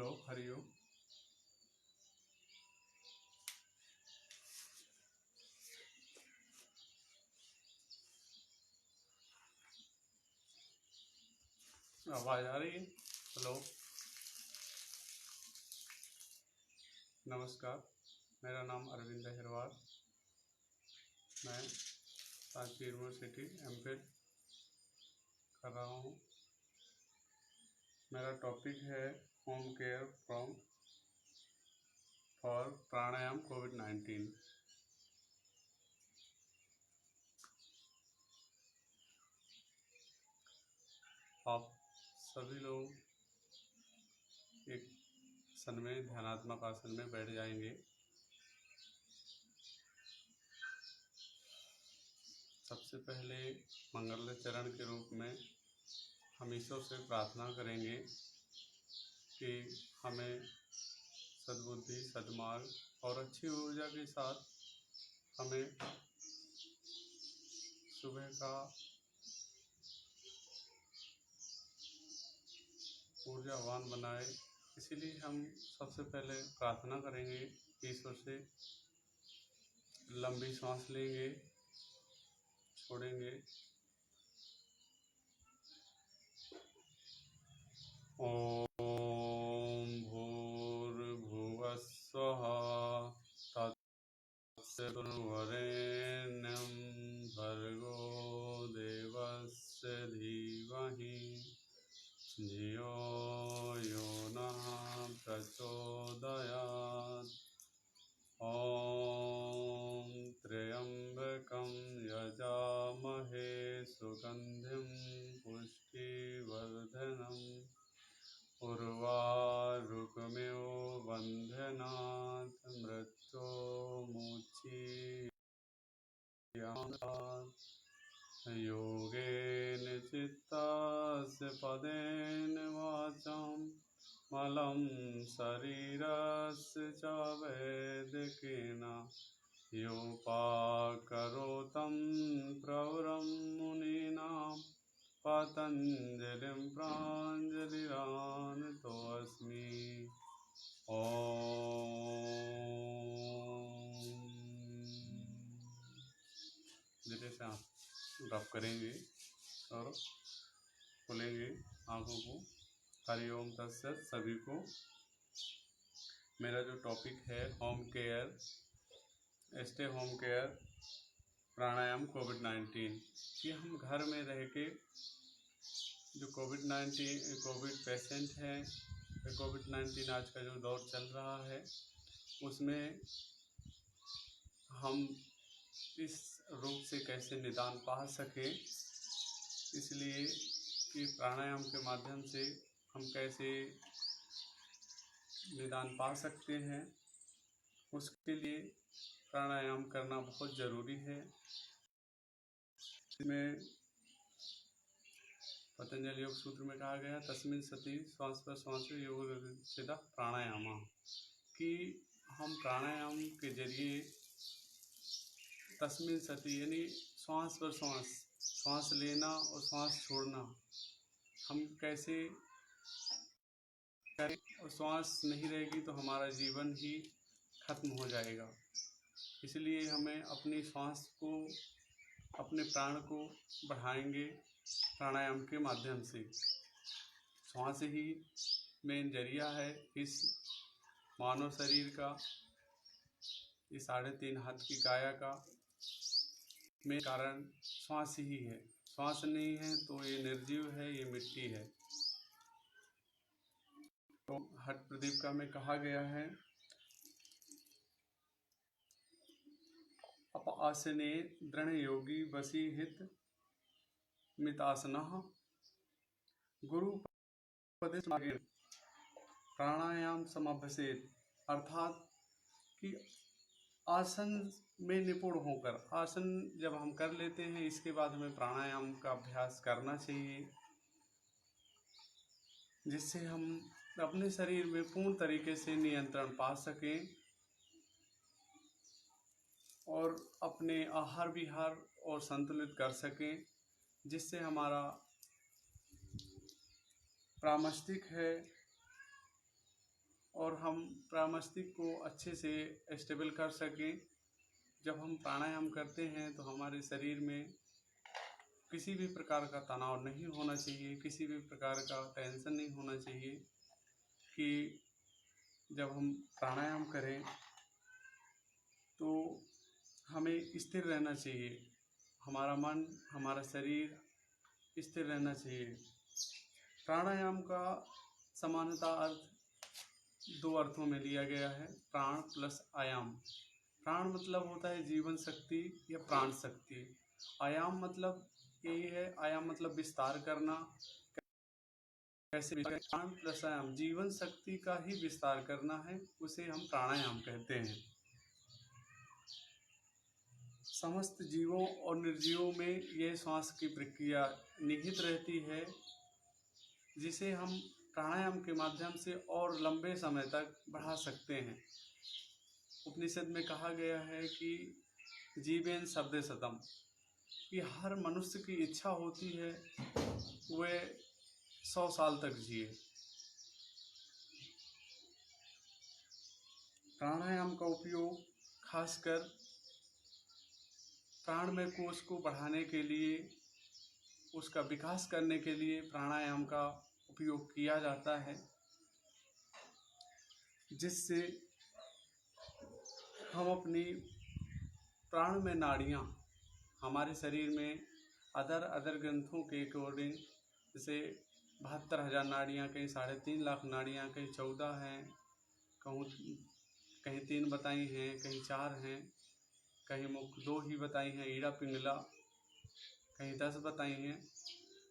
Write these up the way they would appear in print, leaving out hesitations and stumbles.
Hello, Hariom. आवाज़ आ रही है? हेलो, नमस्कार। मेरा नाम अरविंद अहिरवार। मैं रांची यूनिवर्सिटी एमफिल कर रहा हूँ। मेरा टॉपिक है होम केयर फॉर प्राणायाम कोविड-19। आप सभी लोग एक आसन में, ध्यानात्मक आसन में बैठ जाएंगे। सबसे पहले मंगल चरण के रूप में हम ईश्वर से प्रार्थना करेंगे कि हमें सद्बुद्धि, सद्मार्ग और अच्छी ऊर्जा के साथ हमें सुबह का ऊर्जावान बनाए। इसीलिए हम सबसे पहले प्रार्थना करेंगे ईश्वर से। लंबी सांस लेंगे, छोड़ेंगे। ओम भूर्भुवस्सुः तत्सवितुर्वरेण्यं भर्गो देवस्य धीमहि धियो यो नः प्रचोदयात्। ॐ त्र्यम्बकं यजामहे सुगन्धिं पुष्टिवर्धनम् उर्वारुकमिव बन्धनात् मृत्योर्मुक्षीयमामृतात्। योगेन चित्तस्य पदेन वाचां मलं शरीरस्य च वैदिकेन योपाकरोतं प्रवरं मुनीनां पतञ्जलिं प्राञ्जलिरानतोऽस्मि। धीरे से आँख रब करेंगे और खोलेंगे आँखों को। हरिओम तत्सत। सभी को मेरा जो टॉपिक है home care, stay home care pranayama कोविड-19, कि हम घर में रह के जो कोविड पेशेंट हैं, कोविड-19 आज का जो दौर चल रहा है उसमें हम इस रोग से कैसे निदान पा सकें, इसलिए कि प्राणायाम के माध्यम से हम कैसे निदान पा सकते हैं, उसके लिए प्राणायाम करना बहुत ज़रूरी है। इसमें पतंजलि योग सूत्र में कहा गया तस्मिन् सति श्वास प्रश्वास योग सिद्ध प्राणायाम, कि हम प्राणायाम के जरिए तस्मिन् सति यानी श्वास प्रश्वास, श्वास लेना और श्वास छोड़ना हम कैसे करें, और श्वास नहीं रहेगी तो हमारा जीवन ही खत्म हो जाएगा। इसलिए हमें अपनी श्वास को, अपने प्राण को बढ़ाएंगे प्राणायाम के माध्यम से। श्वास ही मेन जरिया है इस मानव शरीर का, इस 3.5 हाथ की काया का मेन कारण श्वास ही है। श्वास नहीं है तो ये निर्जीव है, ये मिट्टी है। तो हठ प्रदीपिका में कहा गया है अप आसने दृढ़ योगी वसी हित मितासनः गुरु पदेन प्राणायाम समाभ्यसेत, अर्थात कि आसन में निपुण होकर, आसन जब हम कर लेते हैं इसके बाद हमें प्राणायाम का अभ्यास करना चाहिए, जिससे हम अपने शरीर में पूर्ण तरीके से नियंत्रण पा सकें और अपने आहार विहार और संतुलित कर सकें, जिससे हमारा प्रामस्तिष्क है और हम मस्तिष्क को अच्छे से स्टेबल कर सकें। जब हम प्राणायाम करते हैं तो हमारे शरीर में किसी भी प्रकार का तनाव नहीं होना चाहिए, किसी भी प्रकार का टेंशन नहीं होना चाहिए कि जब हम प्राणायाम करें तो हमें स्थिर रहना चाहिए, हमारा मन, हमारा शरीर स्थिर रहना चाहिए। प्राणायाम का सामान्यतः अर्थ दो अर्थों में लिया गया है, प्राण प्लस आयाम। प्राण मतलब होता है जीवन शक्ति या प्राण शक्ति। आयाम मतलब यही है, आयाम मतलब विस्तार करना। कैसे विस्तार? प्राण प्लस आयाम, जीवन शक्ति का ही विस्तार करना है, उसे हम प्राणायाम कहते हैं। समस्त जीवों और निर्जीवों में यह श्वास की प्रक्रिया निहित रहती है, जिसे हम प्राणायाम के माध्यम से और लंबे समय तक बढ़ा सकते हैं। उपनिषद में कहा गया है कि जीवेन शब्दे शतम, कि हर मनुष्य की इच्छा होती है वह 100 साल तक जिए। प्राणायाम का उपयोग खासकर प्राणमय कोश को बढ़ाने के लिए, उसका विकास करने के लिए प्राणायाम का उपयोग किया जाता है, जिससे हम अपनी प्राणमय नाड़ियाँ, हमारे शरीर में अदर ग्रंथों के अकॉर्डिंग जैसे 72,000 नाड़ियाँ, कहीं 3.5 लाख नाड़ियाँ, कहीं 14 हैं, कहीं 3 बताई हैं, कहीं 4 हैं, कहीं मुख्य 2 ही बताई हैं, ईड़ा पिंगला, कहीं 10 बताई हैं।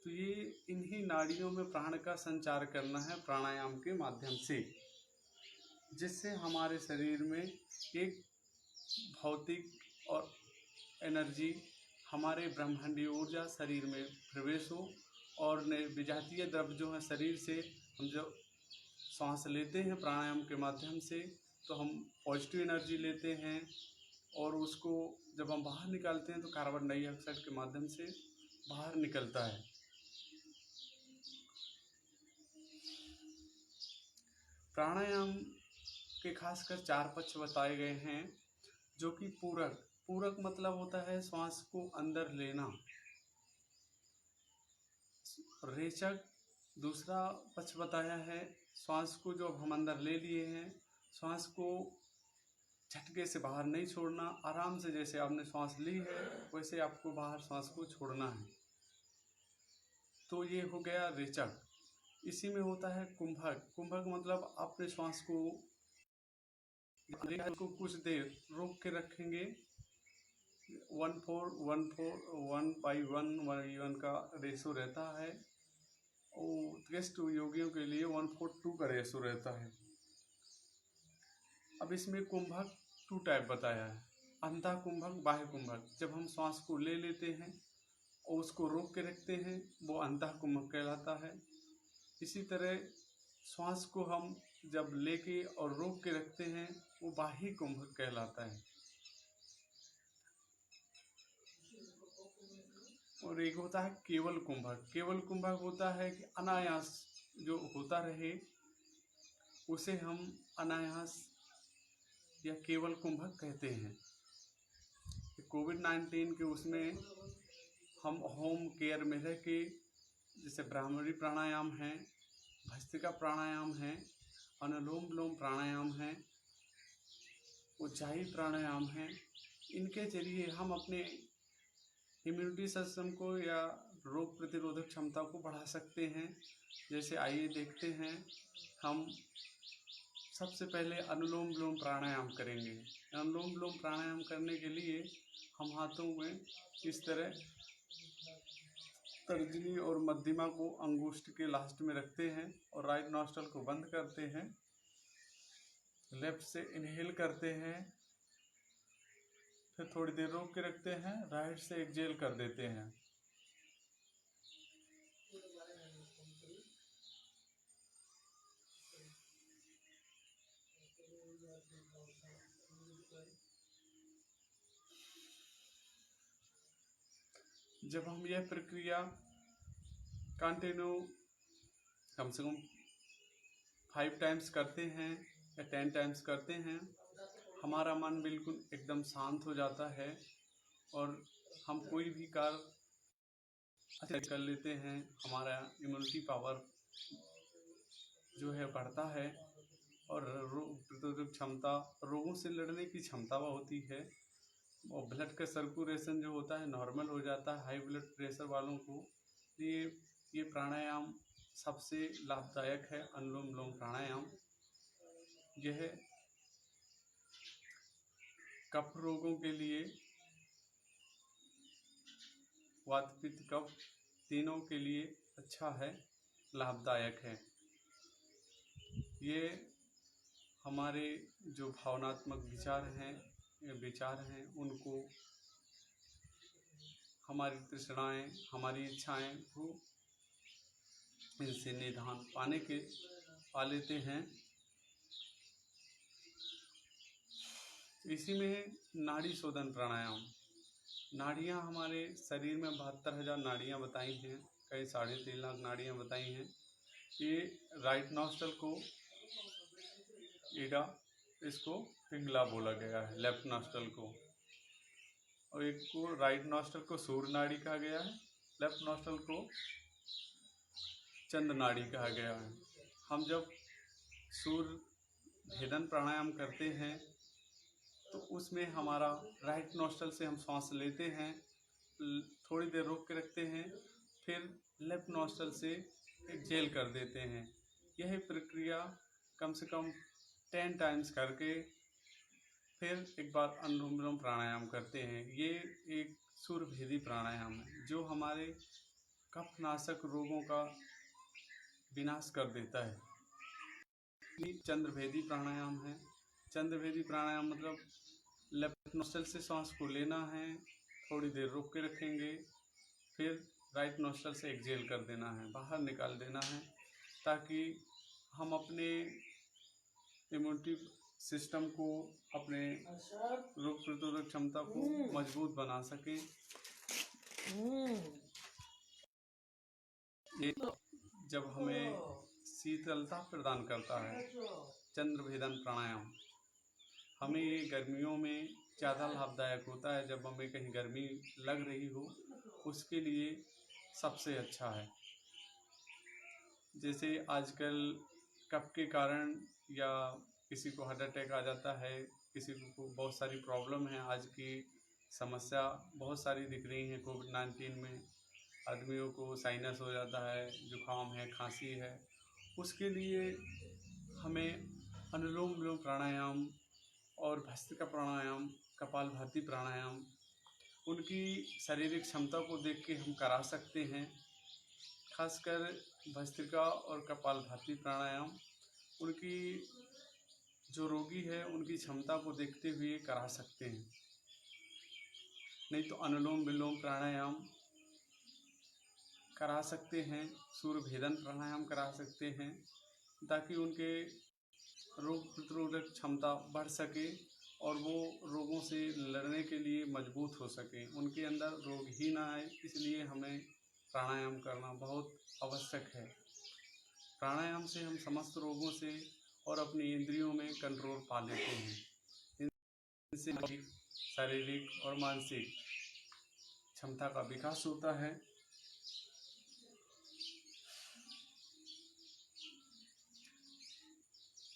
तो ये इन्हीं नाड़ियों में प्राण का संचार करना है प्राणायाम के माध्यम से, जिससे हमारे शरीर में एक भौतिक और एनर्जी, हमारे ब्रह्मांडीय ऊर्जा शरीर में प्रवेश हो और विजातीय द्रव्य जो है शरीर से, हम जब सांस लेते हैं प्राणायाम के माध्यम से तो हम पॉजिटिव एनर्जी लेते हैं, और उसको जब हम बाहर निकालते हैं तो कार्बन डाइऑक्साइड के माध्यम से बाहर निकलता है। प्राणायाम के खासकर 4 पक्ष बताए गए हैं, जो कि पूरक मतलब होता है श्वास को अंदर लेना। रेचक दूसरा पक्ष बताया है, श्वास को जो हम अंदर ले लिए हैं, श्वास को झटके से बाहर नहीं छोड़ना, आराम से जैसे आपने श्वास ली है वैसे आपको बाहर श्वास को छोड़ना है। तो ये हो गया रेचक। इसी में होता है कुंभक मतलब अपने श्वास को कुछ देर रोक के रखेंगे। 1/1 का रेशो रहता है, और गेस्ट योगियों के लिए 1/2 का रेशो रहता है। अब इसमें कुंभक 2 टाइप बताया है, अंतः कुंभक, बाह्य कुंभक। जब हम श्वास को ले लेते हैं और उसको रोक के रखते हैं वो अंतः कुंभक कहलाता है। इसी तरह श्वास को हम जब लेके और रोक के रखते हैं वो बाह्य कुंभक कहलाता है। और एक होता है केवल कुंभक होता है कि अनायास जो होता रहे उसे हम अनायास या केवल कुंभक कहते हैं। कोविड-19 के उसमें हम होम केयर में रह के, जैसे ब्राह्मणी प्राणायाम है, भस्त्रिका प्राणायाम है, अनुलोम विलोम प्राणायाम है, उज्जाई प्राणायाम है, इनके जरिए हम अपने इम्यूनिटी सिस्टम को या रोग प्रतिरोधक क्षमता को बढ़ा सकते हैं। जैसे आइए देखते हैं, हम सबसे पहले अनुलोम विलोम प्राणायाम करेंगे। अनुलोम विलोम प्राणायाम करने के लिए हम हाथों में इस तरह तर्जनी और मध्यमा को अंगुष्ठ के लास्ट में रखते हैं और राइट नॉस्ट्रल को बंद करते हैं। लेफ्ट से इनहेल करते हैं, फिर थोड़ी देर रोक के रखते हैं, राइट से एक्सहेल कर देते हैं। जब हम यह प्रक्रिया कंटिन्यू कम से कम 5 टाइम्स करते हैं या 10 टाइम्स करते हैं, हमारा मन बिल्कुल एकदम शांत हो जाता है और हम कोई भी कार्य अच्छे कर लेते हैं। हमारा इम्यूनिटी पावर जो है बढ़ता है और रोग प्रतिरोधक क्षमता, रोगों से लड़ने की क्षमता होती है और ब्लड का सर्कुलेशन जो होता है नॉर्मल हो जाता है हाई ब्लड प्रेशर वालों को। ये प्राणायाम सबसे लाभदायक है। अनुलोम विलोम प्राणायाम यह कफ रोगों के लिए, वात पित्त कफ तीनों के लिए अच्छा है, लाभदायक है। ये हमारे जो भावनात्मक विचार हैं उनको, हमारी तृष्णाएं, हमारी इच्छाएं को इनसे निदान पा लेते हैं। इसी में नाड़ी शोधन प्राणायाम, नाड़ियाँ हमारे शरीर में 72,000 नाड़ियाँ बताई हैं, कई 3.5 लाख नाड़ियाँ बताई हैं। ये राइट नॉस्ट्रल को ईडा, इसको पिंगला बोला गया है, लेफ्ट नॉस्ट्रल को, और एक को राइट नॉस्ट्रल को सूर्य नाड़ी कहा गया है, लेफ्ट नॉस्ट्रल को चंद्र नाड़ी कहा गया है। हम जब सूर्य भेदन प्राणायाम करते हैं तो उसमें हमारा राइट नॉस्ट्रल से हम सांस लेते हैं, थोड़ी देर रोक के रखते हैं, फिर लेफ्ट नॉस्ट्रल से एक्सहेल कर देते हैं। यह प्रक्रिया कम से कम 10 टाइम्स करके फिर एक बार अनुलोम विलोम प्राणायाम करते हैं। ये एक सूर्यभेदी प्राणायाम है जो हमारे कफनाशक रोगों का विनाश कर देता है। ये चंद्रभेदी प्राणायाम है। चंद्रभेदी प्राणायाम मतलब लेफ्ट नोस्ट्रल से सांस को लेना है, थोड़ी देर रोक के रखेंगे, फिर राइट नोस्ट्रल से एक्सहेल कर देना है, बाहर निकाल देना है, ताकि हम अपने इम्यूनिटी सिस्टम को, अपने रोग प्रतिरोधक क्षमता को मजबूत बना सकें। ये जब हमें शीतलता प्रदान करता है चंद्रभेदन प्राणायाम, हमें ये गर्मियों में ज़्यादा लाभदायक होता है। जब हमें कहीं गर्मी लग रही हो उसके लिए सबसे अच्छा है। जैसे आजकल कफ के कारण या किसी को हार्ट अटैक आ जाता है, किसी को बहुत सारी प्रॉब्लम है, आज की समस्या बहुत सारी दिख रही है। कोविड-19 में आदमियों को साइनस हो जाता है, जुकाम है, खांसी है, उसके लिए हमें अनुलोम विलोम प्राणायाम और भस्त्रिका प्राणायाम, कपालभाति प्राणायाम, उनकी शारीरिक क्षमता को देख के हम करा सकते हैं। खासकर भस्त्रिका और कपालभाति प्राणायाम उनकी जो रोगी है उनकी क्षमता को देखते हुए करा सकते हैं। नहीं तो अनुलोम विलोम प्राणायाम करा सकते हैं, सूर्यभेदन प्राणायाम करा सकते हैं, ताकि उनके रोग प्रतिरोधक क्षमता बढ़ सके और वो रोगों से लड़ने के लिए मजबूत हो सके, उनके अंदर रोग ही ना आए। इसलिए हमें प्राणायाम करना बहुत आवश्यक है। प्राणायाम से हम समस्त रोगों से और अपनी इंद्रियों में कंट्रोल पा लेते हैं। इनसे हमारी शारीरिक और मानसिक क्षमता का विकास होता है।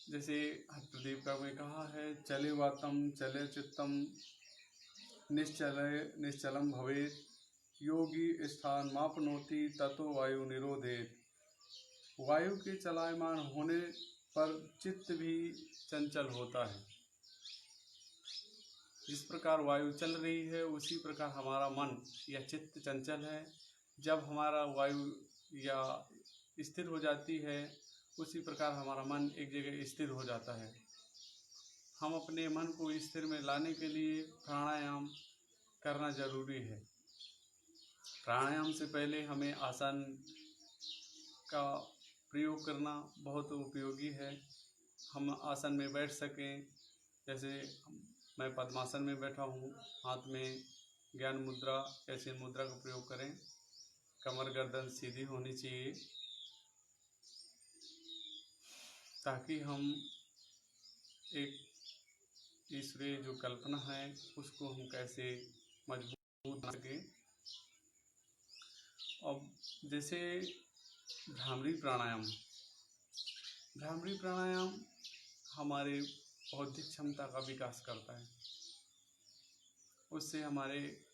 जैसे हरप्रदीप का में कहा है, चले वातम चले चित्तम निश्चलम भवेत, योगी स्थान मापनोति ततो वायु निरोधेत। वायु के चलायमान होने पर चित्त भी चंचल होता है। जिस प्रकार वायु चल रही है उसी प्रकार हमारा मन या चित्त चंचल है। जब हमारा वायु या स्थिर हो जाती है उसी प्रकार हमारा मन एक जगह स्थिर हो जाता है। हम अपने मन को स्थिर में लाने के लिए प्राणायाम करना जरूरी है। प्राणायाम से पहले हमें आसन का प्रयोग करना बहुत उपयोगी है। हम आसन में बैठ सकें, जैसे मैं पद्मासन में बैठा हूँ, हाथ में ज्ञान मुद्रा, ऐसी मुद्रा का प्रयोग करें। कमर गर्दन सीधी होनी चाहिए ताकि हम एक ईश्वरीय जो कल्पना है उसको हम कैसे मजबूत बना सकें। अब जैसे भ्रामरी प्राणायाम हमारे बौद्धिक क्षमता का विकास करता है। उससे हमारे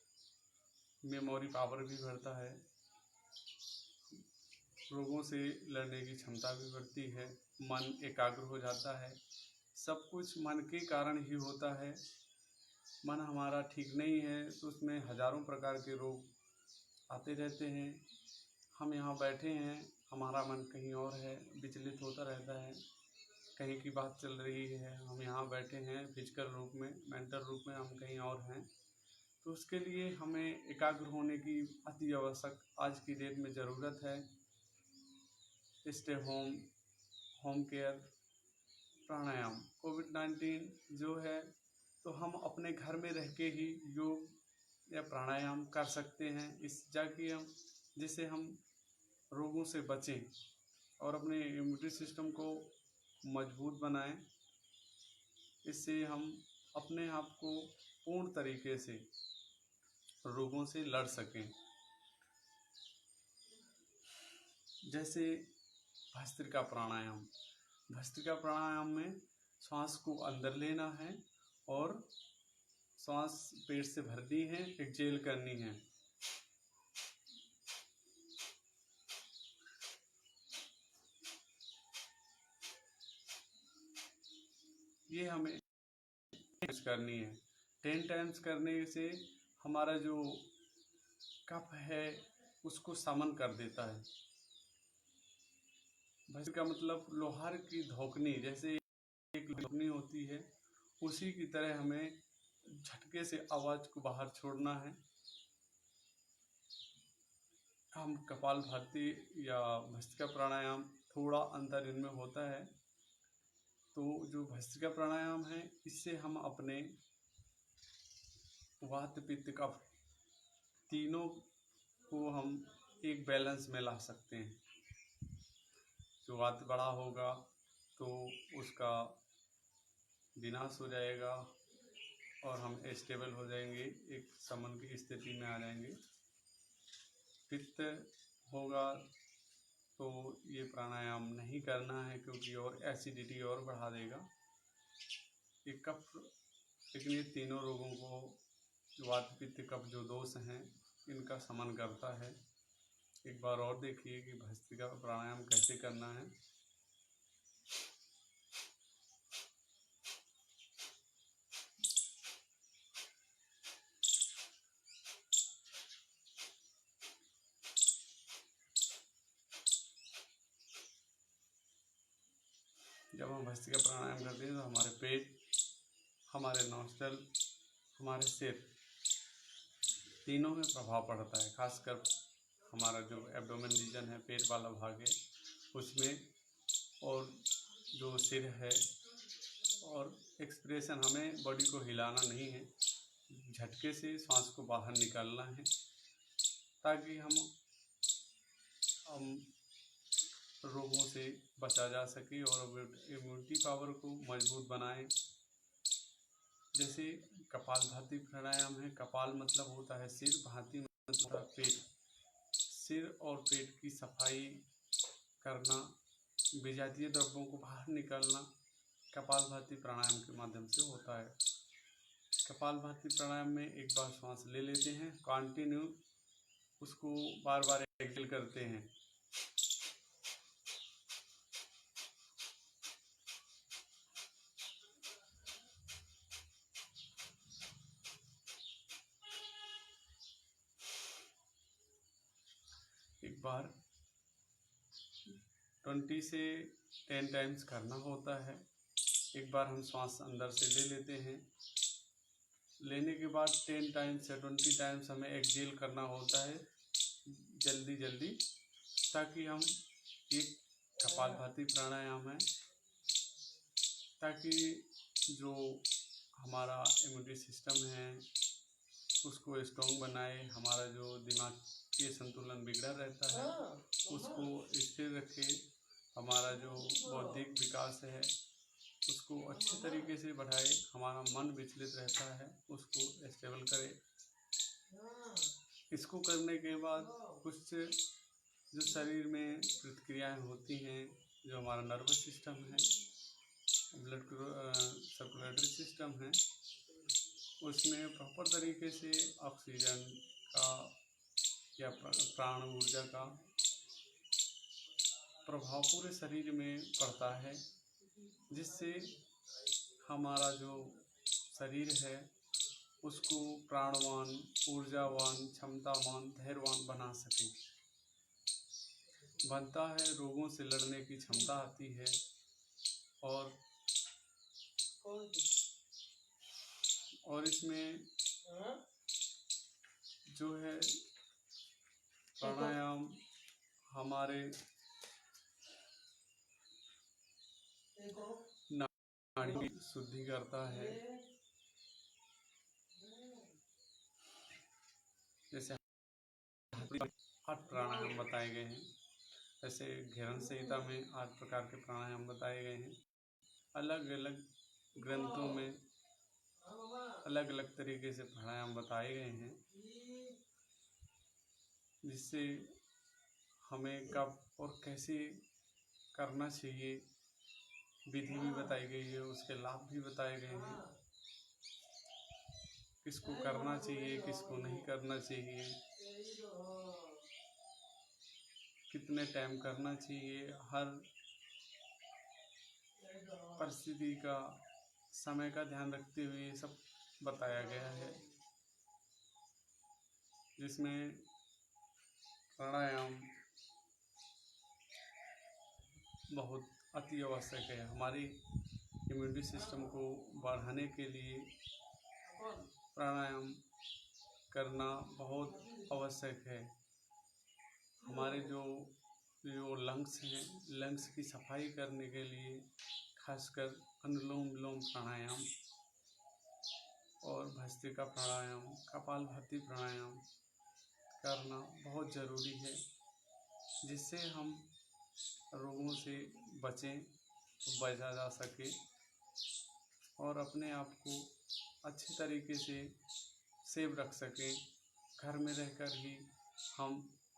मेमोरी पावर भी बढ़ता है, रोगों से लड़ने की क्षमता भी बढ़ती है, मन एकाग्र हो जाता है। सब कुछ मन के कारण ही होता है। मन हमारा ठीक नहीं है तो उसमें हजारों प्रकार के रोग आते रहते हैं। हम यहाँ बैठे हैं, हमारा मन कहीं और है, विचलित होता रहता है, कहीं की बात चल रही है, हम यहाँ बैठे हैं फिजिकल रूप में, मेंटल रूप में हम कहीं और हैं। तो उसके लिए हमें एकाग्र होने की अति आवश्यक आज की डेट में ज़रूरत है। Stay home care, pranayama. कोविड-19 जो है तो हम अपने घर में रह के ही योग या प्राणायाम कर सकते हैं जिससे हम रोगों से बचें और अपने इम्यूनिटी सिस्टम को मजबूत बनाएं। इससे हम अपने आप को पूर्ण तरीके से रोगों से लड़ सकें। जैसे भस्त्रिका प्राणायाम में श्वास को अंदर लेना है और श्वास पेट से भरनी है, एक्सहेल करनी है। ये हमें करनी है। 10 टाइम्स करने से हमारा जो कफ है उसको समन कर देता है। भस्त्रिका मतलब लोहार की धोकनी, जैसे एक धोकनी होती है उसी की तरह हमें झटके से आवाज को बाहर छोड़ना है। हम कपालभाति या भस्त्रिका प्राणायाम थोड़ा अंतर इनमें होता है। तो जो भस्त्रिका प्राणायाम है इससे हम अपने वात पित्त कफ तीनों को हम एक बैलेंस में ला सकते हैं। जो वात बड़ा होगा तो उसका विनाश हो जाएगा और हम स्टेबल हो जाएंगे, एक समन की स्थिति में आ जाएंगे। पित्त होगा तो ये प्राणायाम नहीं करना है क्योंकि और एसिडिटी और बढ़ा देगा। ये कफ, लेकिन ये तीनों रोगों को वात पित्त कफ जो दोष हैं इनका समन करता है। एक बार और देखिए कि भस्त्रिका प्राणायाम कैसे करना है। जब हम भस्त्रिका प्राणायाम करते हैं तो हमारे पेट, हमारे नॉस्ट्रल, हमारे सिर तीनों में प्रभाव पड़ता है। खासकर हमारा जो एब्डोमेन रीजन है, पेट वाला भाग है उसमें, और जो सिर है। और एक्सप्रेशन, हमें बॉडी को हिलाना नहीं है, झटके से सांस को बाहर निकालना है ताकि हम रोगों से बचा जा सके और इम्यूनिटी पावर को मजबूत बनाएं। जैसे कपालभाति प्राणायाम है। कपाल मतलब होता है सिर, भाति मतलब होता है पेट। सिर और पेट की सफाई करना, विजातीय द्रव्यों को बाहर निकालना कपालभाति प्राणायाम के माध्यम से होता है। कपालभाति प्राणायाम में एक बार सांस ले लेते हैं, कंटिन्यू उसको बार बार एक्सहेल करते हैं। एक बार 20 से 10 टाइम्स करना होता है। एक बार हम सांस अंदर से ले लेते हैं, लेने के बाद 10 टाइम्स या 20 टाइम्स हमें एक्सहेल करना होता है जल्दी जल्दी, ताकि हम एक कपालभाति प्राणायाम है ताकि जो हमारा इम्यूनिटी सिस्टम है उसको स्ट्रॉन्ग बनाए, हमारा जो दिमाग के संतुलन बिगड़ा रहता है उसको स्थिर रखे, हमारा जो बौद्धिक विकास है उसको अच्छे तरीके से बढ़ाए, हमारा मन विचलित रहता है उसको स्टेबल करे। इसको करने के बाद कुछ जो शरीर में प्रतिक्रियाएं होती हैं, जो हमारा नर्वस सिस्टम है, ब्लड सर्कुलेटरी सिस्टम है, उसमें प्रॉपर तरीके से ऑक्सीजन का या प्राण ऊर्जा का प्रभाव पूरे शरीर में पड़ता है, जिससे हमारा जो शरीर है उसको प्राणवान, ऊर्जावान, क्षमतावान, धैर्यवान बना सके, बनता है। रोगों से लड़ने की क्षमता आती है। और इसमें जो है प्राणायाम हमारे नाड़ी की शुद्धि करता है। जैसे 8 प्राणायाम बताए गए हैं, जैसे घेरन संहिता में 8 प्रकार के प्राणायाम बताए गए हैं। अलग अलग ग्रंथों में अलग अलग तरीके से प्राणायाम बताए गए हैं, जिससे हमें कब और कैसे करना चाहिए विधि भी बताई गई है, उसके लाभ भी बताए गए हैं, किसको करना चाहिए किसको नहीं करना चाहिए, कितने टाइम करना चाहिए, हर परिस्थिति का समय का ध्यान रखते हुए सब बताया गया है, जिसमें प्राणायाम बहुत अति आवश्यक है। हमारी इम्यूनिटी सिस्टम को बढ़ाने के लिए प्राणायाम करना बहुत आवश्यक है। हमारे जो लंग्स हैं, लंग्स की सफाई करने के लिए खासकर अनुलोम विलोम प्राणायाम और भस्त्रिका प्राणायाम, कपालभाति प्राणायाम करना बहुत ज़रूरी है, जिससे हम रोगों से बचें, बचा जा सके और अपने आप को अच्छे तरीके से सेव रख सकें। घर में रहकर ही हम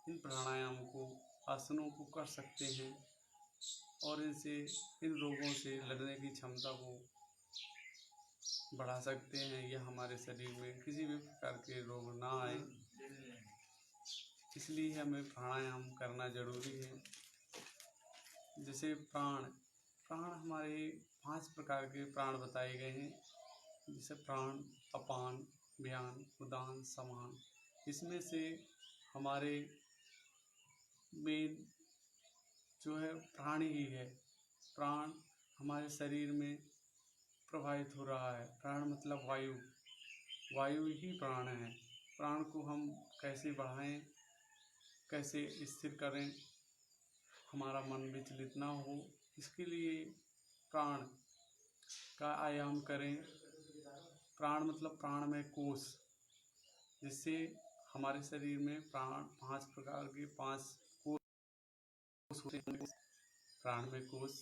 इन प्राणायाम को, आसनों को कर सकते हैं और इन रोगों से लड़ने की क्षमता को बढ़ा सकते हैं। यह हमारे शरीर में किसी भी प्रकार के रोग ना आए, इसलिए हमें प्राणायाम करना ज़रूरी है। जैसे प्राण हमारे 5 प्रकार के प्राण बताए गए हैं, जैसे प्राण, अपान, व्यान, उदान, समान। इसमें से हमारे मेन जो है प्राण ही है। प्राण हमारे शरीर में प्रवाहित हो रहा है। प्राण मतलब वायु ही प्राण है। प्राण को हम कैसे बढ़ाएं, कैसे स्थिर करें, हमारा मन विचलित ना हो, इसके लिए प्राण का आयाम करें। प्राण मतलब प्राणमय कोश, जिससे हमारे शरीर में 5 प्रकार के 5 कोश होते हैं। प्राणमय कोश,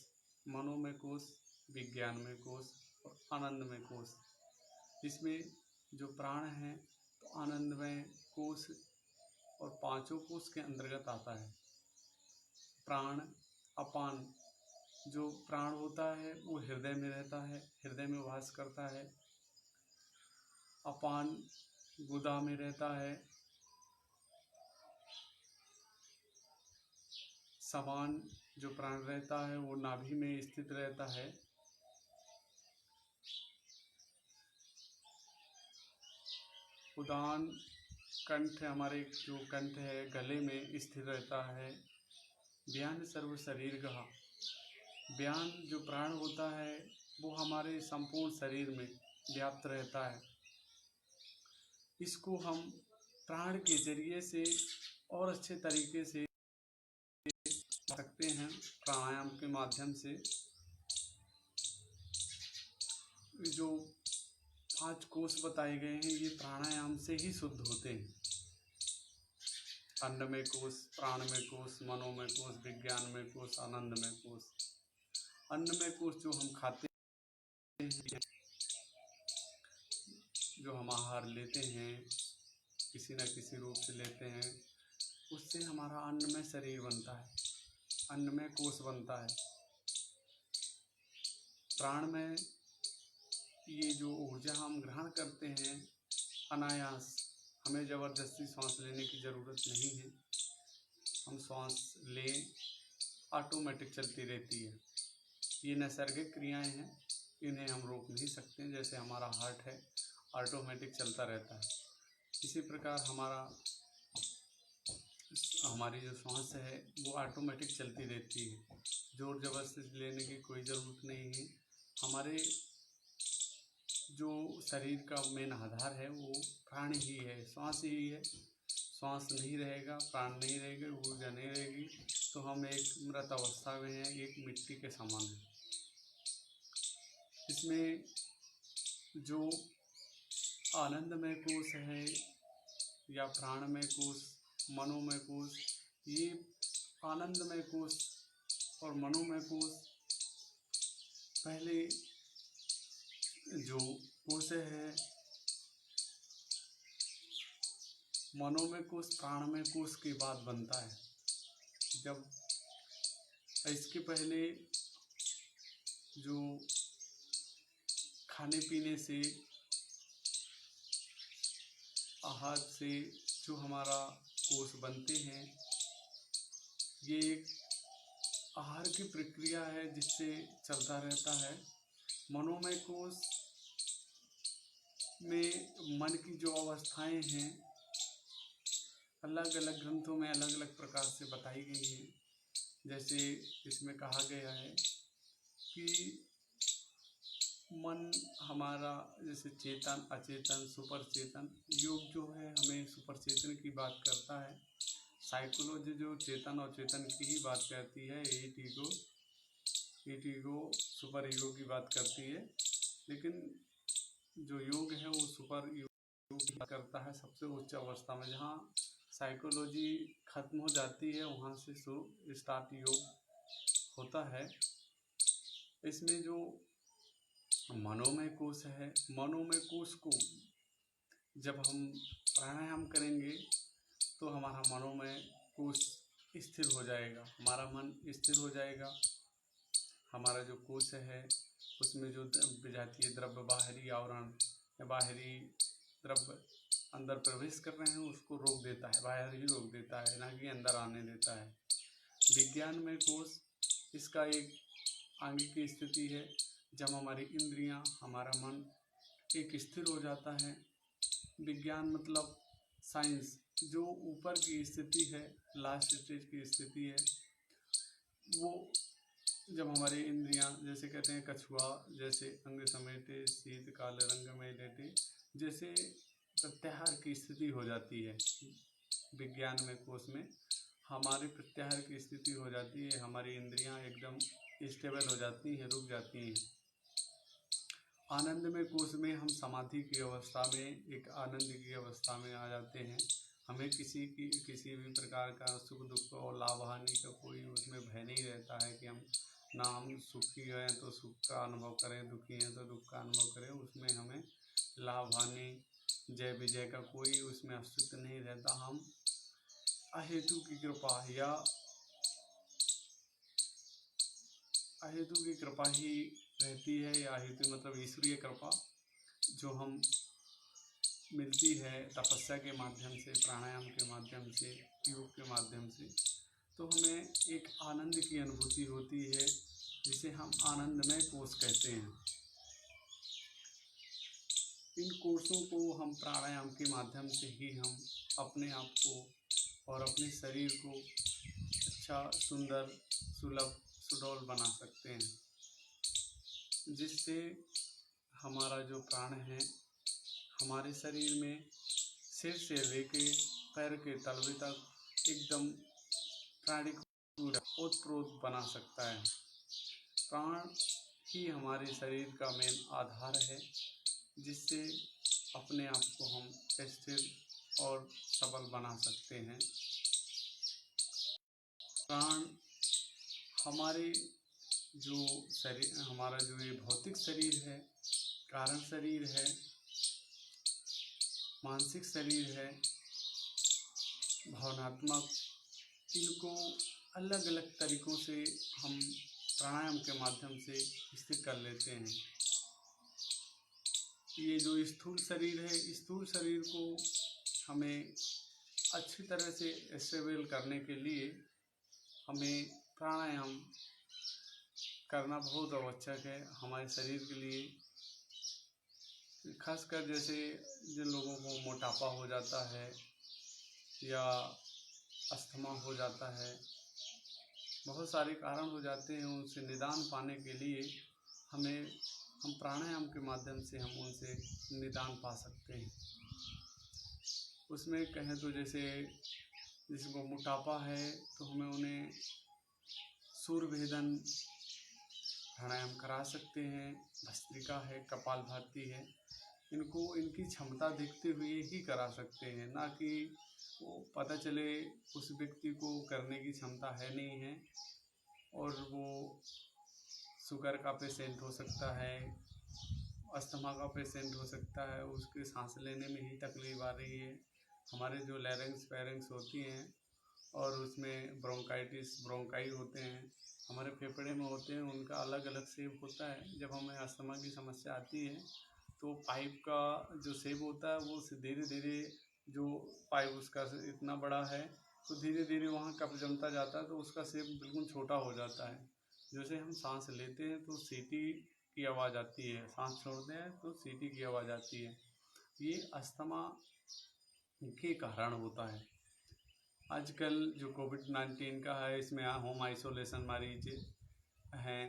मनोमय कोश, विज्ञानमय कोश और आनंदमय कोश। इसमें जो प्राण है तो आनंदमय कोश और 5 कोश के अंतर्गत आता है। प्राण, अपान, जो प्राण होता है वो हृदय में रहता है, हृदय में वास करता है। अपान गुदा में रहता है। समान जो प्राण रहता है वो नाभि में स्थित रहता है। उदान कंठ, हमारे जो कंठ है गले में स्थिर रहता है। व्यान सर्व शरीर गहा, व्यान जो प्राण होता है वो हमारे संपूर्ण शरीर में व्याप्त रहता है। इसको हम प्राण के जरिए से और अच्छे तरीके से सकते हैं। प्राणायाम के माध्यम से जो 5 कोश बताए गए हैं ये प्राणायाम से ही शुद्ध होते हैं। अन्नमय कोश, प्राणमय कोश, मनोमय कोश, विज्ञानमय कोश, आनंदमय कोश। अन्नमय कोश जो हम खाते हैं, जो हम आहार लेते हैं किसी न किसी रूप से लेते हैं, उससे हमारा अन्नमय शरीर बनता है, अन्नमय कोश बनता है। प्राण में ये जो ऊर्जा हम ग्रहण करते हैं अनायास, हमें ज़बरदस्ती सांस लेने की ज़रूरत नहीं है। हम सांस लें, ऑटोमेटिक चलती रहती है। ये नैसर्गिक क्रियाएं हैं, इन्हें हम रोक नहीं सकते। जैसे हमारा हार्ट है, ऑटोमेटिक चलता रहता है, इसी प्रकार हमारी जो सांस है वो ऑटोमेटिक चलती रहती है। जोर जबरदस्ती लेने की कोई ज़रूरत नहीं है। हमारे जो शरीर का मेन आधार है वो प्राण ही है, श्वास ही है। श्वास नहीं रहेगा, प्राण नहीं रहेगा, ऊर्जा नहीं रहेगी तो हम एक मृत अवस्था में हैं, एक मिट्टी के समान है। इसमें जो आनंदमय कोश है या प्राणमय कोश, मनोमय कोश, ये आनंदमय कोश और मनोमय कोश पहले जो कोश है, मनोमय कोश प्राणमय कोश के बाद बनता है। जब इसके पहले जो खाने पीने से, आहार से जो हमारा कोश बनते हैं, ये एक आहार की प्रक्रिया है जिससे चलता रहता है। मनोमय कोश में मन की जो अवस्थाएं हैं अलग अलग ग्रंथों में अलग अलग प्रकार से बताई गई हैं। जैसे इसमें कहा गया है कि मन हमारा जैसे चेतन, अचेतन, सुपर चेतन। योग जो है हमें सुपर चेतन की बात करता है। साइकोलॉजी जो चेतन और चेतन की ही बात करती है। एट ईगो, सुपर ईगो की बात करती है। लेकिन जो योग है वो सुपर योग की बात करता है सबसे उच्च अवस्था में, जहाँ साइकोलॉजी खत्म हो जाती है, वहाँ से स्टार्ट योग होता है। इसमें जो मनोमय कोश है, मनोमय कोश को जब हम प्राणायाम करेंगे तो हमारा मनोमय कोश स्थिर हो जाएगा, हमारा मन स्थिर हो जाएगा। हमारा जो कोश है उसमें जो विजातीय द्रव्य, बाहरी आवरण या बाहरी द्रव्य अंदर प्रवेश कर रहे हैं उसको रोक देता है, बाहर ही रोक देता है, ना कि अंदर आने देता है। विज्ञान में कोश इसका एक आंगिक की स्थिति है। जब हमारी इंद्रियां, हमारा मन एक स्थिर हो जाता है। विज्ञान मतलब साइंस, जो ऊपर की स्थिति है, लास्ट स्टेज की स्थिति है, वो जब हमारी इंद्रियां, जैसे कहते हैं कछुआ जैसे अंग समेटे शीत काले रंग में लेटे, जैसे प्रत्याहार की स्थिति हो जाती है। विज्ञान में कोश में हमारी प्रत्याहार की स्थिति हो जाती है, हमारी इंद्रियां एकदम स्टेबल हो जाती हैं, रुक जाती हैं। आनंदमय कोश में हम समाधि की अवस्था में, एक आनंद की अवस्था में आ जाते हैं। हमें किसी भी प्रकार का सुख दुख और लाभ हानि का कोई उसमें भय नहीं रहता है कि हम सुखी हैं तो सुख का अनुभव करें, दुखी हैं तो दुख का अनुभव करें। उसमें हमें लाभ हानि, जय विजय का कोई उसमें अस्तित्व नहीं रहता। हम अहेतु की कृपा या अहेतु की कृपा ही रहती है, या अहेतु मतलब ईश्वरीय कृपा जो हम मिलती है तपस्या के माध्यम से, प्राणायाम के माध्यम से, योग के माध्यम से, तो हमें एक आनंद की अनुभूति होती है जिसे हम आनंदमय कोश कहते हैं। इन कोशों को हम प्राणायाम के माध्यम से ही हम अपने आप को और अपने शरीर को अच्छा, सुंदर, सुलभ, सुडौल बना सकते हैं, जिससे हमारा जो प्राण है हमारे शरीर में सिर से लेके पैर के तलवे तक एकदम प्राणिक ओतप्रोत बना सकता है। प्राण ही हमारे शरीर का मेन आधार है, जिससे अपने आप को हम स्थिर और सबल बना सकते हैं। प्राण हमारे जो शरीर हमारा जो ये भौतिक शरीर है, कारण शरीर है, मानसिक शरीर है, भावनात्मक, इनको अलग अलग तरीक़ों से हम प्राणायाम के माध्यम से स्थिर कर लेते हैं। ये जो स्थूल शरीर है, स्थूल शरीर को हमें अच्छी तरह से स्टेबल करने के लिए हमें प्राणायाम करना बहुत आवश्यक है हमारे शरीर के लिए। खासकर जैसे जिन लोगों को मोटापा हो जाता है या अस्थमा हो जाता है, बहुत सारे कारण हो जाते हैं, उनसे निदान पाने के लिए हम प्राणायाम के माध्यम से हम उनसे निदान पा सकते हैं। उसमें कहें तो जैसे जिसको मोटापा है तो हमें उन्हें सूर्यभेदन प्राणायाम करा सकते हैं, भस्त्रिका है, कपालभाति है, इनको इनकी क्षमता देखते हुए ही करा सकते हैं, ना कि वो पता चले उस व्यक्ति को करने की क्षमता है नहीं है और वो शुगर का पेशेंट हो सकता है, अस्थमा का पेशेंट हो सकता है, उसके सांस लेने में ही तकलीफ आ रही है। हमारे जो लैरिंक्स पैरिंक्स होती हैं और उसमें ब्रोंकाइटिस ब्रोंकाई होते हैं, हमारे फेफड़े में होते हैं, उनका अलग अलग शेप होता है। जब हमें अस्थमा की समस्या आती है तो पाइप का जो शेप होता है वो धीरे धीरे, जो पाइप उसका इतना बड़ा है तो धीरे धीरे वहाँ कफ जमता जाता है तो उसका शेप बिल्कुल छोटा हो जाता है। जैसे हम सांस लेते हैं तो सीटी की आवाज़ आती है, सांस छोड़ते हैं तो सीटी की आवाज़ आती है। ये अस्थमा के कारण होता है। आजकल जो कोविड-19 का है, इसमें होम आइसोलेशन मरीज हैं,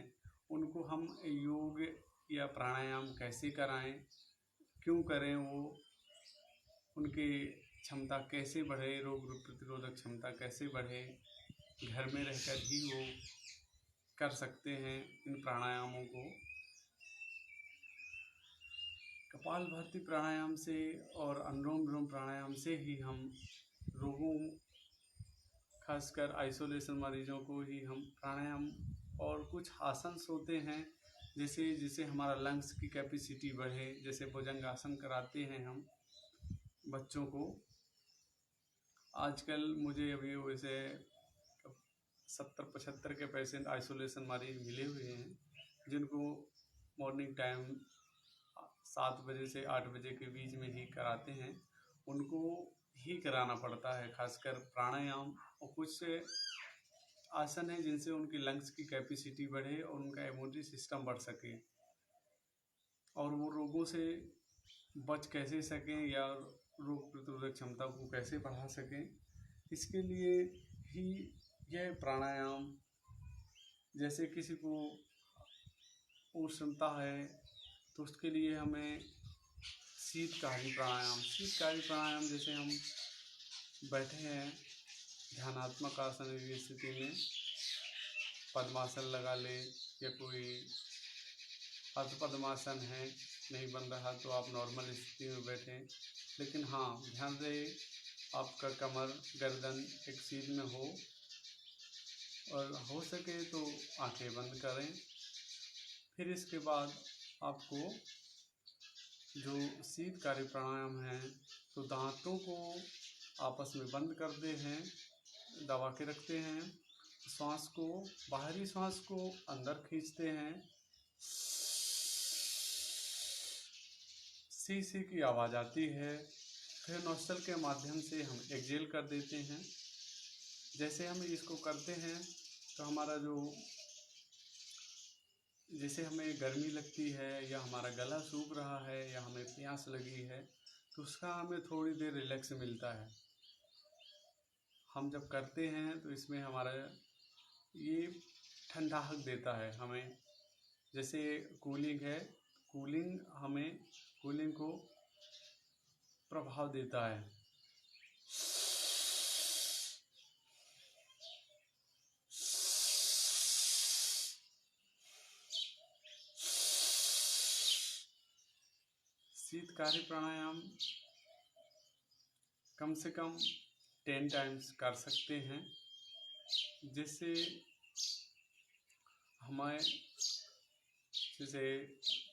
उनको हम योग या प्राणायाम कैसे कराएं, क्यों करें, वो उनकी क्षमता कैसे बढ़े, रोग प्रतिरोधक क्षमता कैसे बढ़े, घर में रहकर ही वो कर सकते हैं इन प्राणायामों को। कपालभाति प्राणायाम से और अनुलोम विलोम प्राणायाम से ही हम रोगों, खासकर आइसोलेशन मरीजों को ही हम प्राणायाम और कुछ आसन होते हैं जिससे हमारा लंग्स की कैपेसिटी बढ़े, जैसे भुजंगासन कराते हैं हम बच्चों को। आजकल मुझे अभी वैसे 70-75 के पेशेंट आइसोलेशन मरीज मिले हुए हैं, जिनको मॉर्निंग टाइम 7 बजे से 8 बजे के बीच में ही कराते हैं। उनको ही कराना पड़ता है, खासकर प्राणायाम और कुछ आसन है जिनसे उनकी लंग्स की कैपेसिटी बढ़े और उनका इम्यूनिटी सिस्टम बढ़ सके और वो रोगों से बच कैसे सकें या रोग प्रतिरोधक क्षमता को कैसे बढ़ा सकें, इसके लिए ही यह प्राणायाम। जैसे किसी को उष्णता है तो उसके लिए हमें शीतकारी प्राणायाम जैसे हम बैठे हैं ध्यानात्मक आसन की स्थिति में, पद्मासन लगा ले या कोई अर्ध पद्मासन है, नहीं बन रहा तो आप नॉर्मल स्थिति में बैठें, लेकिन हाँ ध्यान रहे आपका कमर गर्दन एक सीध में हो और हो सके तो आंखें बंद करें। फिर इसके बाद आपको जो शीतकारी प्राणायाम है तो दांतों को आपस में बंद करते हैं, दबा के रखते हैं, श्वास को, बाहरी श्वास को अंदर खींचते हैं, सी सी की आवाज़ आती है, फिर नोस्ट्रल के माध्यम से हम एक्सहेल कर देते हैं। जैसे हम इसको करते हैं तो हमारा जो, जैसे हमें गर्मी लगती है या हमारा गला सूख रहा है या हमें प्यास लगी है तो उसका हमें थोड़ी देर रिलैक्स मिलता है। हम जब करते हैं तो इसमें हमारा ये ठंडाहट देता है हमें, जैसे कूलिंग है, कूलिंग को प्रभाव देता है। शीतकारी प्राणायाम कम से कम 10 टाइम्स कर सकते हैं, जिससे हमें जैसे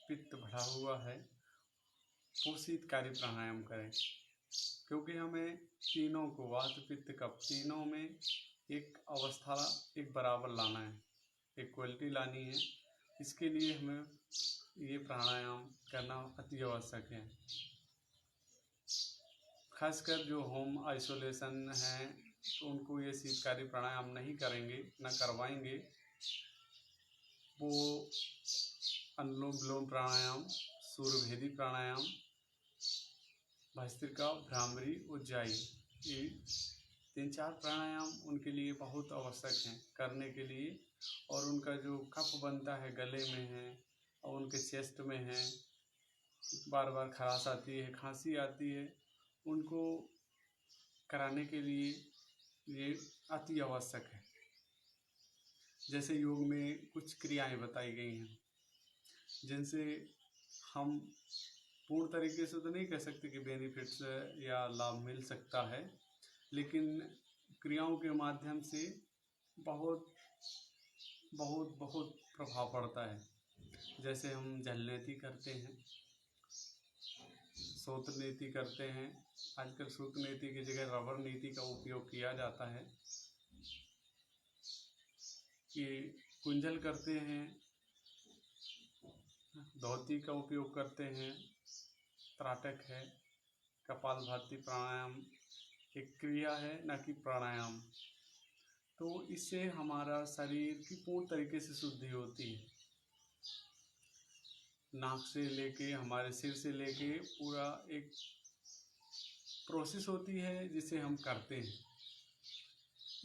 पित्त बढ़ा हुआ है वो शीतकारी प्राणायाम करें, क्योंकि हमें तीनों को वात पित्त कफ तीनों में एक अवस्था एक बराबर लाना है, एक क्वालिटी लानी है। इसके लिए हमें ये प्राणायाम करना अति आवश्यक है। खासकर जो होम आइसोलेशन है तो उनको ये शीतकारी प्राणायाम नहीं करेंगे, न करवाएंगे। वो अनुलोम विलोम प्राणायाम, सूर्यभेदी प्राणायाम, भस्त्रिका, भ्रामरी, उज्जाई, ये 3-4 प्राणायाम उनके लिए बहुत आवश्यक हैं करने के लिए। और उनका जो कफ बनता है गले में है और उनके चेस्ट में है, बार बार खराश आती है, खांसी आती है, उनको कराने के लिए ये अति आवश्यक है। जैसे योग में कुछ क्रियाएं बताई गई हैं जिनसे हम पूर्ण तरीके से तो नहीं कह सकते कि बेनिफिट्स या लाभ मिल सकता है, लेकिन क्रियाओं के माध्यम से बहुत बहुत बहुत प्रभाव पड़ता है। जैसे हम जलनेति करते हैं, सूत्र नीति करते हैं। आजकल सूत्र नीति की जगह रबर नीति का उपयोग किया जाता है। कि कुंजल करते हैं, धोती का उपयोग करते हैं, त्राटक है, कपालभाति प्राणायाम एक क्रिया है न कि प्राणायाम। तो इससे हमारा शरीर की पूर्ण तरीके से शुद्धि होती है। नाक से लेके हमारे सिर से लेके पूरा एक प्रोसेस होती है जिसे हम करते हैं।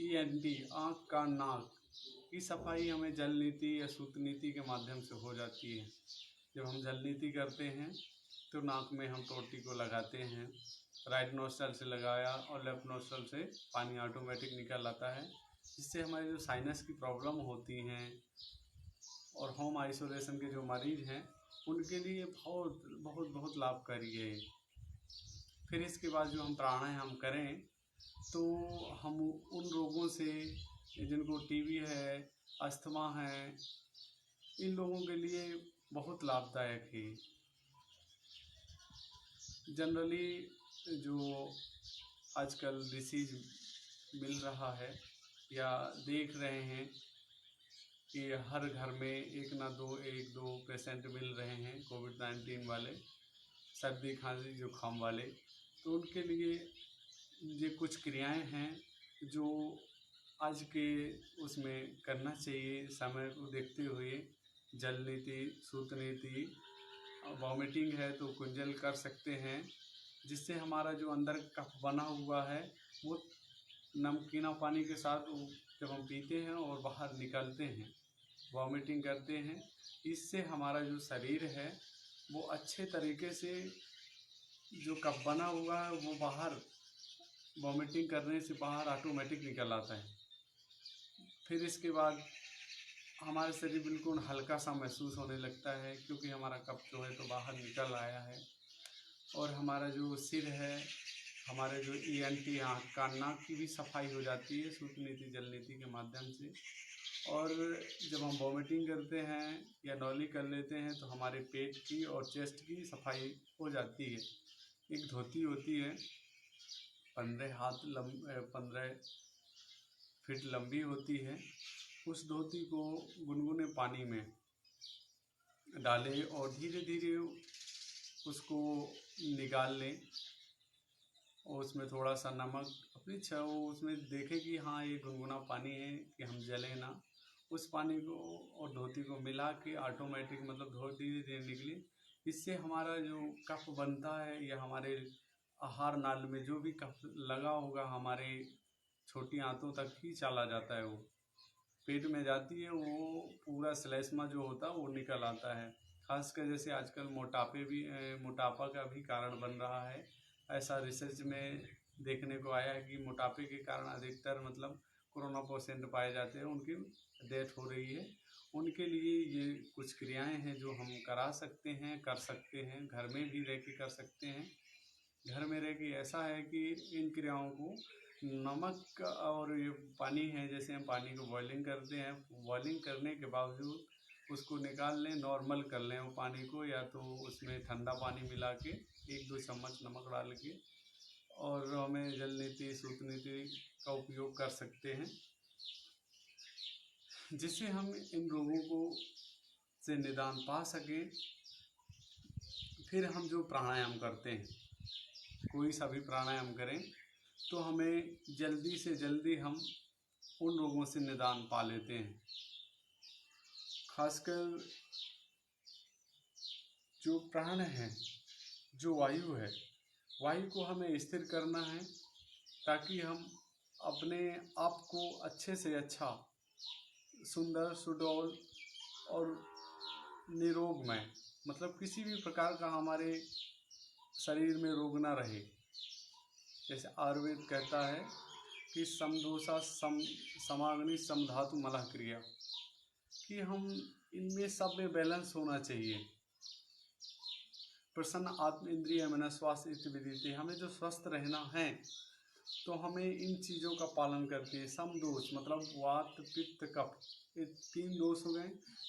ENT आँख का नाक की सफाई हमें जल नीति या सूत्र नीति के माध्यम से हो जाती है। जब हम जल नीति करते हैं तो नाक में हम टोटी को लगाते हैं, राइट नोस्ट्रल से लगाया और लेफ्ट नोस्ट्रल से पानी ऑटोमेटिक निकल आता है, जिससे हमारे जो साइनस की प्रॉब्लम होती हैं और होम आइसोलेशन के जो मरीज हैं उनके लिए बहुत बहुत बहुत लाभकारी है। फिर इसके बाद जो हम प्राणायाम करें तो हम उन रोगों से जिनको टीबी है, अस्थमा है, इन लोगों के लिए बहुत लाभदायक है। जनरली जो आजकल डिसीज मिल रहा है या देख रहे हैं कि हर घर में एक दो पेशेंट मिल रहे हैं कोविड-19 वाले, सर्दी खांसी जुकाम वाले, तो उनके लिए ये कुछ क्रियाएं हैं जो आज के उसमें करना चाहिए। समय को देखते हुए जल नीति, सूत्र नीति, वॉमिटिंग है तो कुंजल कर सकते हैं, जिससे हमारा जो अंदर कफ बना हुआ है वो नमकीना पानी के साथ जब हम पीते हैं और बाहर निकलते हैं, वॉमिटिंग करते हैं, इससे हमारा जो शरीर है वो अच्छे तरीके से जो कफ बना हुआ है वो बाहर वॉमिटिंग करने से बाहर ऑटोमेटिक निकल आता है। फिर इसके बाद हमारा शरीर बिल्कुल हल्का सा महसूस होने लगता है, क्योंकि हमारा कफ जो है तो बाहर निकल आया है। और हमारा जो सिर है, हमारे जो ENT आँख कान नाक की भी सफाई हो जाती है सूत्र नीति जल नीति के माध्यम से। और जब हम वॉमिटिंग करते हैं या नॉली कर लेते हैं तो हमारे पेट की और चेस्ट की सफाई हो जाती है। एक धोती होती है 15 फीट लंबी होती है, उस धोती को गुनगुने पानी में डालें और धीरे धीरे उसको निकाल लें और उसमें थोड़ा सा नमक अपनी इच्छा हो उसमें देखें कि हाँ ये गुनगुना पानी है कि हम जले ना, उस पानी को और धोती को मिला के ऑटोमेटिक मतलब धोती धीरे निकली। इससे हमारा जो कफ बनता है या हमारे आहार नाल में जो भी कफ लगा होगा हमारे छोटी आंतों तक ही चला जाता है, वो पेट में जाती है, वो पूरा श्लेष्मा जो होता है वो निकल आता है। खासकर जैसे आजकल मोटापा का भी कारण बन रहा है। ऐसा रिसर्च में देखने को आया है कि मोटापे के कारण अधिकतर मतलब कोरोना पेशेंट पाए जाते हैं, उनकी डेथ हो रही है। उनके लिए ये कुछ क्रियाएं हैं जो हम करा सकते हैं, कर सकते हैं, घर में भी रह के कर सकते हैं। घर में रह के ऐसा है कि इन क्रियाओं को नमक और ये पानी है, जैसे हम पानी को बॉइलिंग करते हैं, बॉइलिंग करने के बावजूद उसको निकाल लें, नॉर्मल कर लें वो पानी को, या तो उसमें ठंडा पानी मिला के 1-2 चम्मच नमक डाल के, और हमें जल नीति सूत नीति का उपयोग कर सकते हैं, जिससे हम इन रोगों को से निदान पा सकें। फिर हम जो प्राणायाम करते हैं, कोई सा भी प्राणायाम करें तो हमें जल्दी से जल्दी हम उन रोगों से निदान पा लेते हैं। खासकर जो प्राण है, जो वायु है, वायु को हमें स्थिर करना है, ताकि हम अपने आप को अच्छे से अच्छा, सुंदर, सुडौल और निरोगमय, मतलब किसी भी प्रकार का हमारे शरीर में रोग ना रहे। जैसे आयुर्वेद कहता है कि समदोषा समाग्नि समधातु मलः क्रिया, कि हम इनमें सब में बैलेंस होना चाहिए। प्रसन्न आत्म इंद्रिय मन स्वास्थ्य इति विदिते, हमें जो स्वस्थ रहना है तो हमें इन चीज़ों का पालन करके, समदोष मतलब वात पित्त कफ, ये 3 दोष हो गए,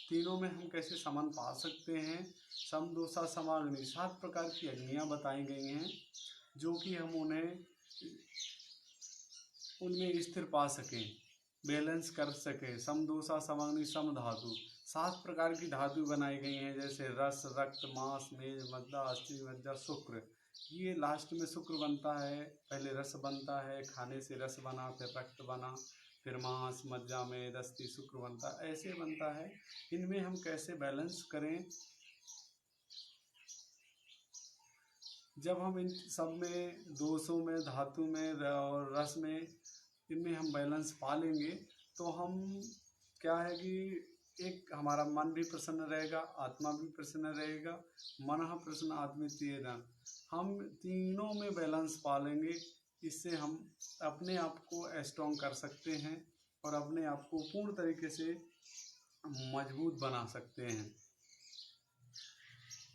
तीनों में हम कैसे समन पा सकते हैं। समदोषा समाग्नि, 7 प्रकार की अग्नियाँ बताई गई हैं, जो कि हम उनमें स्थिर पा सकें, बैलेंस कर सकें। समदोषा समाग्नि सम धातु, 7 प्रकार की धातु बनाई गई हैं, जैसे रस, रक्त, मांस, मेद, मज्जा, अस्थि, मज्जा, शुक्र। ये लास्ट में शुक्र बनता है, पहले रस बनता है, खाने से रस बना, फिर रक्त बना, फिर मांस, मज्जा, मेद, अस्थि, शुक्र बनता, ऐसे बनता है। इनमें हम कैसे बैलेंस करें, जब हम इन सब में, दोषों में, धातु में और रस में, इनमें हम बैलेंस पा लेंगे तो हम क्या है कि एक हमारा मन भी प्रसन्न रहेगा, आत्मा भी प्रसन्न रहेगा। मनः प्रसन्न आत्मेत्येन, हम तीनों में बैलेंस पा लेंगे। इससे हम अपने आप को स्ट्रॉन्ग कर सकते हैं और अपने आप को पूर्ण तरीके से मजबूत बना सकते हैं,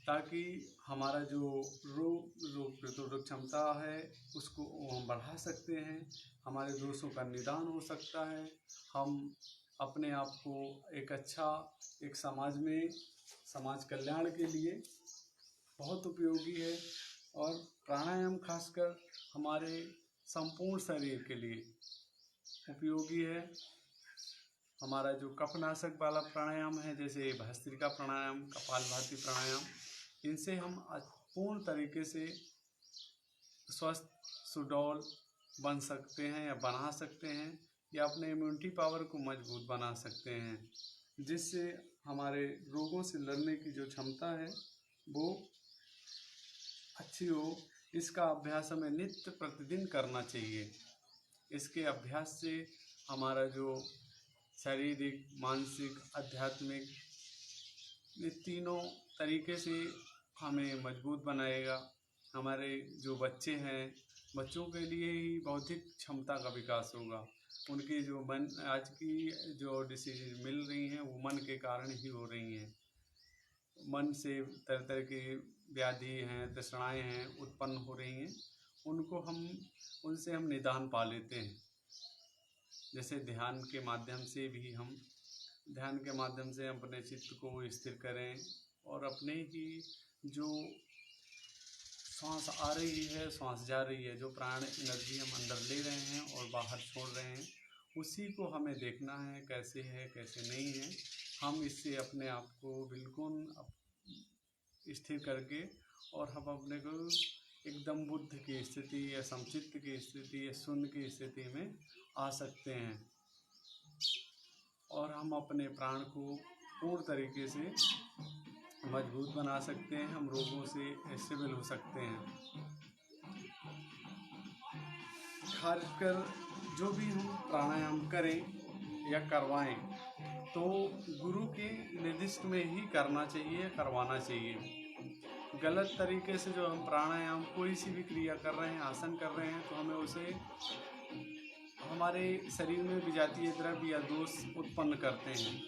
ताकि हमारा जो रोग प्रतिरोधक क्षमता है उसको हम बढ़ा सकते हैं, हमारे दोषों का निदान हो सकता है, हम अपने आप को एक अच्छा, एक समाज कल्याण के लिए बहुत उपयोगी है। और प्राणायाम खासकर हमारे संपूर्ण शरीर के लिए उपयोगी है। हमारा जो कफनाशक वाला प्राणायाम है, जैसे भस्त्रिका प्राणायाम, कपालभाति प्राणायाम, इनसे हम पूर्ण तरीके से स्वस्थ, सुडौल बन सकते हैं या बना सकते हैं, या अपने इम्यूनिटी पावर को मजबूत बना सकते हैं, जिससे हमारे रोगों से लड़ने की जो क्षमता है वो अच्छी हो। इसका अभ्यास हमें नित्य प्रतिदिन करना चाहिए। इसके अभ्यास से हमारा जो शारीरिक, मानसिक, आध्यात्मिक, ये तीनों तरीके से हमें मजबूत बनाएगा। हमारे जो बच्चे हैं, बच्चों के लिए ही बौद्धिक क्षमता का विकास होगा। उनकी जो आज की जो डिसीज मिल रही हैं वो मन के कारण ही हो रही हैं। मन से तरह तरह की व्याधि हैं, तृष्णाएँ हैं उत्पन्न हो रही हैं, उनसे हम निदान पा लेते हैं। जैसे ध्यान के माध्यम से अपने चित्त को स्थिर करें, और अपने ही जो सांस आ रही है, सांस जा रही है, जो प्राण एनर्जी हम अंदर ले रहे हैं और बाहर छोड़ रहे हैं, उसी को हमें देखना है कैसे नहीं है। हम इससे अपने आप को बिल्कुल स्थिर करके, और हम अपने को एकदम बुद्ध की स्थिति या समचित्त की स्थिति या शून्य की स्थिति में आ सकते हैं, और हम अपने प्राण को पूर्ण तरीके से मजबूत बना सकते हैं। हम रोगों से स्टेबल हो सकते हैं। खासकर जो भी हम प्राणायाम करें या करवाएं तो गुरु के निर्दिष्ट में ही करवाना चाहिए। गलत तरीके से जो हम प्राणायाम कोई सी भी क्रिया कर रहे हैं, आसन कर रहे हैं, तो हमें उसे हमारे शरीर में विजातीय द्रव्य या दोष उत्पन्न करते हैं।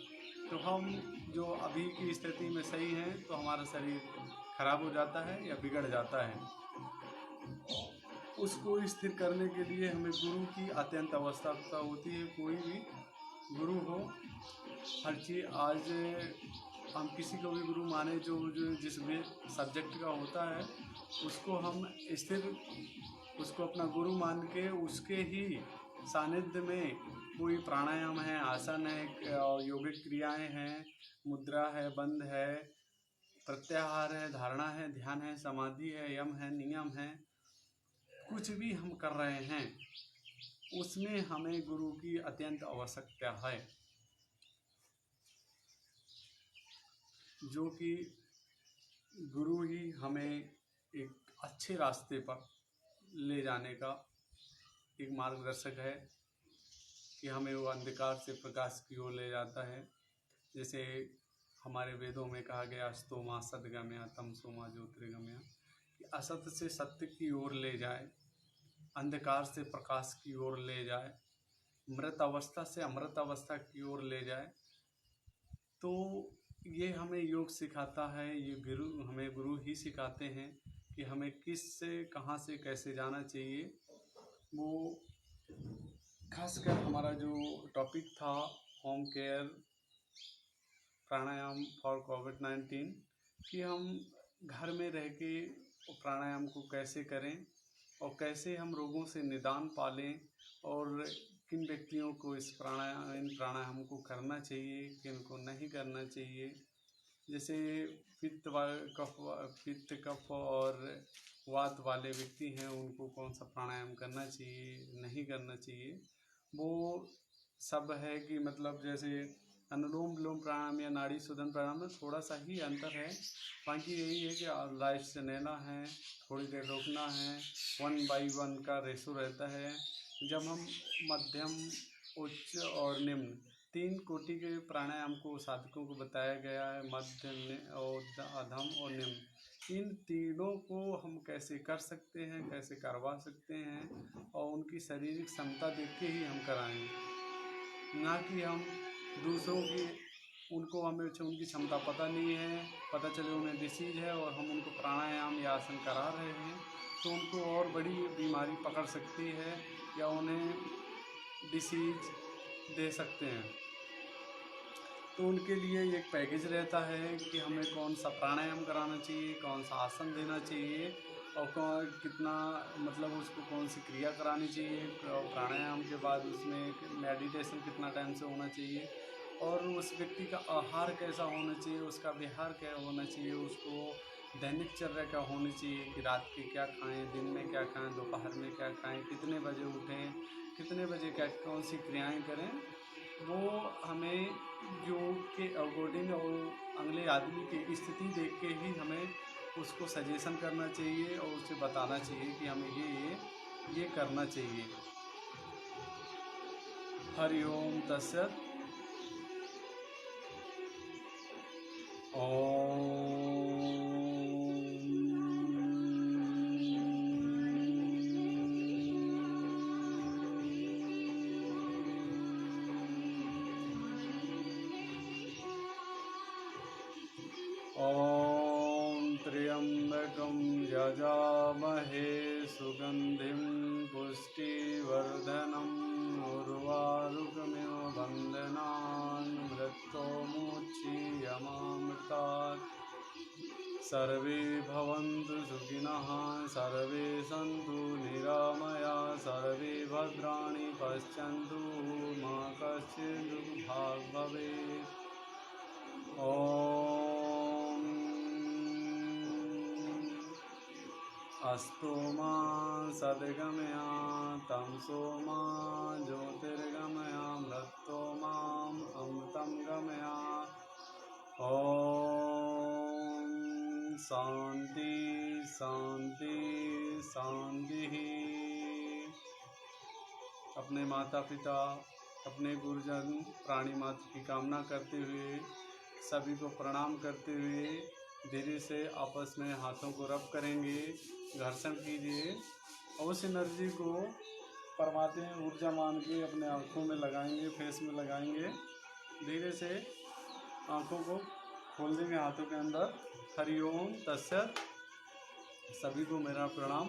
तो हम जो अभी की स्थिति में सही हैं तो हमारा शरीर खराब हो जाता है या बिगड़ जाता है। उसको स्थिर करने के लिए हमें गुरु की अत्यंत आवश्यकता होती है। कोई भी गुरु हो, हर चीज़ आज हम किसी को भी गुरु माने जो जो जिस भी सब्जेक्ट का होता है उसको हम स्थिर उसको अपना गुरु मान के उसके ही सानिध्य में कोई प्राणायाम है, आसन है और योगिक क्रियाएं हैं, मुद्रा है, बंध है, प्रत्याहार है, धारणा है, ध्यान है, समाधि है, यम है, नियम है, कुछ भी हम कर रहे हैं उसमें हमें गुरु की अत्यंत आवश्यकता है, जो कि गुरु ही हमें एक अच्छे रास्ते पर ले जाने का एक मार्गदर्शक है कि हमें वो अंधकार से प्रकाश की ओर ले जाता है। जैसे हमारे वेदों में कहा गया अस्तोमा सद्गमया तमसोमा ज्योतिर्गमया, कि असत्य से सत्य की ओर ले जाए, अंधकार से प्रकाश की ओर ले जाए, मृत अवस्था से अमृत अवस्था की ओर ले जाए। तो ये हमें योग सिखाता है, ये हमें गुरु ही सिखाते हैं कि हमें किस से कहाँ से कैसे जाना चाहिए। वो खासकर हमारा जो टॉपिक था होम केयर प्राणायाम फॉर कोविड-19, कि हम घर में रह के प्राणायाम को कैसे करें और कैसे हम रोगों से निदान पालें और किन व्यक्तियों को इन प्राणायाम को करना चाहिए, किन को नहीं करना चाहिए। जैसे पित्त कफ और वात वाले व्यक्ति हैं, उनको कौन सा प्राणायाम करना चाहिए, नहीं करना चाहिए, वो सब है कि मतलब जैसे अनुलोम विलोम प्राणायाम या नाड़ी शोधन प्राणायाम में थोड़ा सा ही अंतर है। बाकी यही है कि लाइफ से लेना है, थोड़ी देर रोकना है, 1 बाई 1 का रेशो रहता है। जब हम मध्यम, उच्च और निम्न 3 कोटि के प्राणायाम को साधकों को बताया गया है, मध्य और अधम और निम्न। इन तीनों को हम कैसे कर सकते हैं, कैसे करवा सकते हैं और उनकी शारीरिक क्षमता देख के ही हम कराएं, ना कि हम दूसरों की हमें उनकी क्षमता पता नहीं है, पता चले उन्हें डिसीज है और हम उनको प्राणायाम या आसन करा रहे हैं तो उनको और बड़ी बीमारी पकड़ सकती है या उन्हें डिसीज दे सकते हैं। तो उनके लिए एक पैकेज रहता है कि हमें कौन सा प्राणायाम कराना चाहिए, कौन सा आसन देना चाहिए और कितना मतलब उसको कौन सी क्रिया करानी चाहिए और प्राणायाम के बाद उसमें मेडिटेशन कितना टाइम से होना चाहिए और उस व्यक्ति का आहार कैसा होना चाहिए, उसका विहार क्या होना चाहिए, उसको दैनिक चर्या क्या होनी चाहिए कि रात के क्या खाएं, दिन में क्या खाएं, दोपहर में क्या खाएं, कितने बजे उठें, कितने बजे क्या कौन सी क्रियाएं करें, वो हमें योग के अकॉर्डिंग और अगले आदमी की स्थिति देख के ही हमें उसको सजेशन करना चाहिए और उसे बताना चाहिए कि हमें ये करना चाहिए। हरि ओम तत्सत। ॐ त्र्यम्बकं यजामहे सुगन्धिं पुष्टिवर्धनम् उर्वारुकमिव बन्धनान् मृत्युमुच्यमामृतात्। सर्वे भवन्तु सुखिनः, सर्वे सन्तु निरामयाः, सर्वे भद्राणि पश्यन्तु मा कश्चित् दुःखभाग् भवेत्। ॐ अस्तु मा सद्गमया तमसो मा ज्योतिर्गमया मृत्यो माम् अमृतं गमया। ॐ शान्ति शान्ति शान्ति। अपने माता पिता, अपने गुरुजन, प्राणी मात्र की कामना करते हुए, सभी को प्रणाम करते हुए धीरे से आपस में हाथों को रब करेंगे, घर्षण कीजिए और उस एनर्जी को परमात्मा में ऊर्जा मान के अपने आँखों में लगाएंगे, फेस में लगाएंगे। धीरे से आँखों को खोल देंगे हाथों के अंदर। हरि ओम तत्सत। सभी को मेरा प्रणाम।